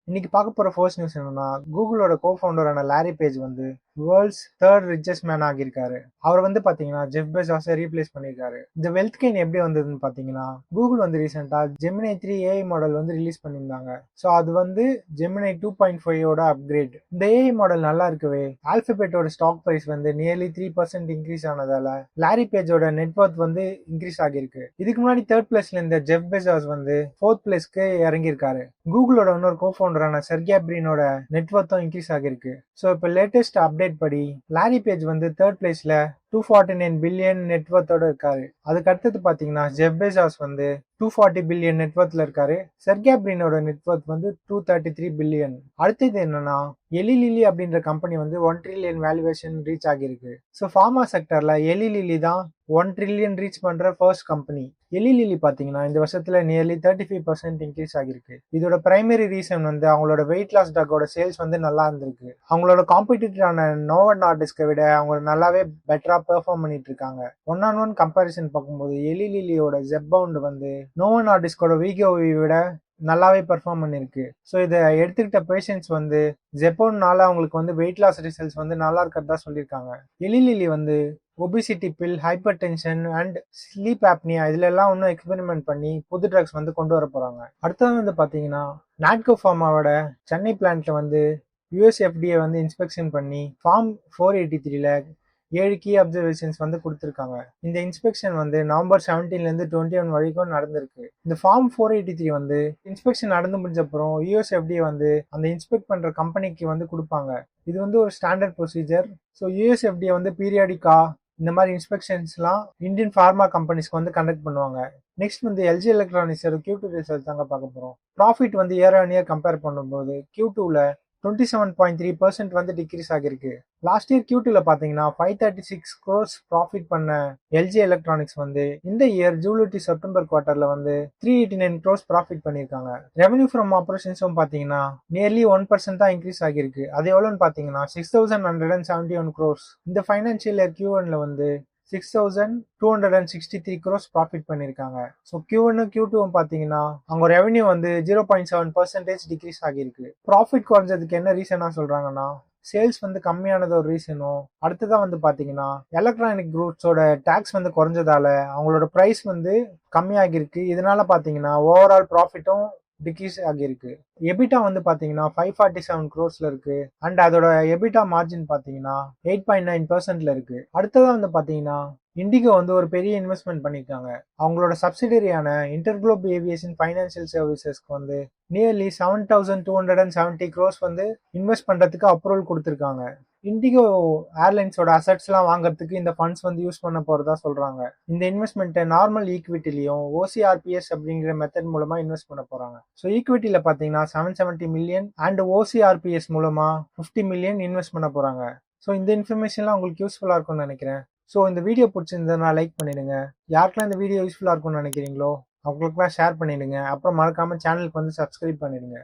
இன்னைக்கு பார்க்க போற ஃபர்ஸ்ட் நியூஸ் என்னன்னா, கூகுளோட கோ-ஃபவுண்டரான லாரி பேஜ் வந்து வேர்ல்ட்ஸ் தேர்ட் ரிச்சஸ்ட் மேன் ஆகியிருக்காரு. அவர் வந்து பாத்தீங்கன்னா ஜெஃப் பெசாஸை ரீப்ளேஸ் பண்ணியிருக்காரு. இந்த வெல்த் கெயின் எப்படி வந்ததுன்னு பாத்தீங்கன்னா, கூகுள் வந்து ரீசெண்டா ஜெமினி 3 ஏஐ மாடல் வந்து ரிலீஸ் பண்ணியிருந்தாங்க. ஸோ அது வந்து ஜெமினி 2.5ஓட அப்கிரேட். இந்த ஏஐ மாடல் நல்லா இருக்கவே ஆல்பபெட்டோட ஸ்டாக் பிரைஸ் வந்து நியர்லி 3% இன்க்ரீஸ் ஆனதால லாரி பேஜோட நெட்வொர்த் வந்து இன்க்ரீஸ் ஆகியிருக்கு. இதுக்கு முன்னாடி தேர்ட் பிளேஸ்ல இருந்த ஜெஃப் பெசாஸ் வந்து ஃபோர்த் பிளேஸ்க்கு இறங்கியிருக்காரு. கூகுளோட இன்னொரு கோ-ஃபவுண்டரான செர்கே பிரினோட நெட்வொர்த்தும் இன்க்ரீஸ் ஆகிருக்கு. ஸோ இப்போ லேட்டஸ்ட் அப்டேட் படி லாரி பேஜ் வந்து தேர்ட் பிளேஸ்ல 249 பில்லியன் நெட்வொர்த்தோட இருக்காரு. அதுக்கு அடுத்தது பாத்தீங்கன்னா ஜெஃப் பெசாஸ் வந்து 240 பில்லியன் நெட்வொர்த்ல இருக்காரு. செர்கே பிரினோட நெட்வொர்த் வந்து 233 பில்லியன். அடுத்தது என்னன்னா, எலி லிலி அப்படின்ற கம்பெனி வந்து 1 ட்ரில்லியன் வேல்யூவேஷன் ரீச் ஆகியிருக்கு. ஸோ ஃபார்மா செக்டர்ல எலி லிலி தான் 1 ட்ரில்லியன் ரீச் பண்ற ஃபர்ஸ்ட் கம்பெனி. எலி லிலி பாத்தீங்கன்னா இந்த வருஷத்துல நியர்லி 35% இன்க்ரீஸ் ஆகிருக்கு. இதோட பிரைமரி ரீசன் வந்து அவங்களோட வெயிட் லாஸ் ட்ரக்கோட சேல்ஸ் வந்து நல்லா இருந்திருக்கு. அவங்களோட காம்படிட்டரான நோவோ நார்டிஸ்கை விட அவங்க நல்லாவே பெட்டரா பெர்ஃபார்ம் பண்ணிட்டு இருக்காங்க. ஒன் ஆன் ஒன் கம்பேரிசன் பார்க்கும்போது எலி லிலியோட ஜெப்பவுண்ட் வந்து நோவோ நார்டிஸ்கோட வீகோவை விட நல்லாவே பெர்ஃபார்ம் பண்ணிருக்கு. ஸோ இதை எடுத்துக்கிட்ட பேஷண்ட்ஸ் வந்து ஜெப்போன்னால அவங்களுக்கு வந்து வெயிட் லாஸ் ரிசல்ட்ஸ் வந்து நல்லா இருக்கிறதா சொல்லியிருக்காங்க. எலி லிலி வந்து obesity bill, hyper tension and sleep apnoea இதுல எல்லாம் இன்னும் எக்ஸ்பெரிமெண்ட் பண்ணி புது ட்ரக்ஸ் வந்து கொண்டு வர போறாங்க. அடுத்தது வந்து பாத்தீங்கன்னா நாட்கோ ஃபார்மாவோட சென்னை பிளான்ட்ல வந்து யூஎஸ்எஃப்டிஏ வந்து இன்ஸ்பெக்ஷன் பண்ணி ஃபார்ம் 483ல 7 கீ அப்சர்வேஷன்ஸ் வந்து கொடுத்துருக்காங்க. இந்த இன்ஸ்பெக்ஷன் வந்து நவம்பர் 17ல இருந்து 21 வரைக்கும் நடந்திருக்கு. இந்த ஃபார்ம் 483 வந்து இன்ஸ்பெக்ஷன் நடந்து முடிஞ்ச அப்புறம் யூஎஸ்எஃப்டிஏ வந்து அந்த இன்ஸ்பெக்ட் பண்ற கம்பெனிக்கு வந்து கொடுப்பாங்க. இது வந்து ஒரு ஸ்டாண்டர்ட் ப்ரொசீஜர். ஸோ யூஎஸ்எஃப்டிஏ வந்து பீரியாடிக்கா இந்த மாதிரி இன்ஸ்பெக்ஷன்ஸ்லாம் இந்தியன் ஃபார்மா கம்பெனிஸ்க்கு வந்து கண்டக்ட் பண்ணுவாங்க. நெக்ஸ்ட் வந்து எல்ஜி எலக்ட்ரானிக்ஸோட Q2 ரிசல்ட் தாங்க பார்க்க போறோம். ப்ராஃபிட் வந்து இயர் ஆன் இயர் கம்பேர் பண்ணும்போது Q2ல 27.3% வந்து டிக்ரீஸ் ஆகிருக்கு. லாஸ்ட் இயர் Q2ல பாத்தீங்கன்னா 536 crores ப்ராஃபிட் பண்ண எல்ஜி எலக்ட்ரானிக்ஸ் வந்து இந்த இயர் ஜூலை டு செப்டம்பர் குவார்டர்ல வந்து 389 crores ப்ராஃபிட் பண்ணிருக்காங்க. ரெவன்யூ ஃப்ரம் ஆபரேஷன்ஸும் பாத்தீங்கன்னா நியர்லி 1% தான் இன்க்ரீஸ் ஆகிருக்கு. அது எவ்வளவுன்னு பாத்தீங்கன்னா 6171 crores. இந்த ஃபைனான்சியல் இயர் Q1ல வந்து 6263 crores ப்ராஃபிட் பண்ணிருக்காங்க. ஸோ Q1 Q2 பாத்தீங்கன்னா அவங்க ரெவன்யூ வந்து 0.7% டிக்ரீஸ் ஆகிருக்கு. ப்ராஃபிட் குறைஞ்சதுக்கு என்ன ரீசனா சொல்றாங்கன்னா, சேல்ஸ் வந்து கம்மியானது ஒரு ரீசனும், அடுத்ததான் வந்து பாத்தீங்கன்னா எலக்ட்ரானிக் குரூப்ஸோட டாக்ஸ் வந்து குறைஞ்சதால அவங்களோட பிரைஸ் வந்து கம்மியாகிருக்கு. இதனால பாத்தீங்கன்னா ஓவரால் ப்ராஃபிட்டும் டிக்ரீஸ் ஆகிருக்கு. எபிட்டா வந்து பாத்தீங்கன்னா 547 crores இருக்கு. அண்ட் அதோட எபிட்டா மார்ஜின் பாத்தீங்கன்னா 8.9%ல இருக்கு. அடுத்ததா வந்து பாத்தீங்கன்னா இண்டிகோ வந்து ஒரு பெரிய இன்வெஸ்ட்மெண்ட் பண்ணிருக்காங்க. அவங்களோட சப்சிடரியான இன்டர்குளோப் ஏவியேஷன் ஃபைனான்சியல் சர்வீசஸ்க்கு வந்து நியர்லி 7270 crores வந்து இன்வெஸ்ட் பண்றதுக்கு அப்ரூவல் கொடுத்திருக்காங்க. இண்டிகோ ஏர்லைன்ஸோட அசட்ஸ்லாம் வாங்குறதுக்கு இந்த ஃபண்ட்ஸ் வந்து யூஸ் பண்ண போறதா சொல்றாங்க. இந்த இன்வெஸ்ட்மெண்ட்டை நார்மல் ஈக்விட்டிலையும் OCRPS அப்படிங்கிற மெத்தட் மூலமா இன்வெஸ்ட் பண்ண போறாங்க. ஸோ ஈக்விட்டியில பாத்தீங்கன்னா 770 மில்லியன் அண்ட் OCRPS மூலமா 50 மில்லியன் இன்வெஸ்ட் பண்ண போறாங்க. ஸோ இந்த இன்ஃபர்மேஷன்லாம் உங்களுக்கு யூஸ்ஃபுல்லா இருக்கும்னு நினைக்கிறேன். ஸோ இந்த வீடியோ பிடிச்சிருந்ததுனா லைக் பண்ணிடுங்க. யாருக்கெல்லாம் இந்த வீடியோ யூஸ்ஃபுல்லா இருக்கும்னு நினைக்கிறீங்களோ அவங்களுக்குலாம் ஷேர் பண்ணிடுங்க. அப்புறம் மறக்காம சேனலுக்கு வந்து சப்ஸ்கிரைப் பண்ணிடுங்க.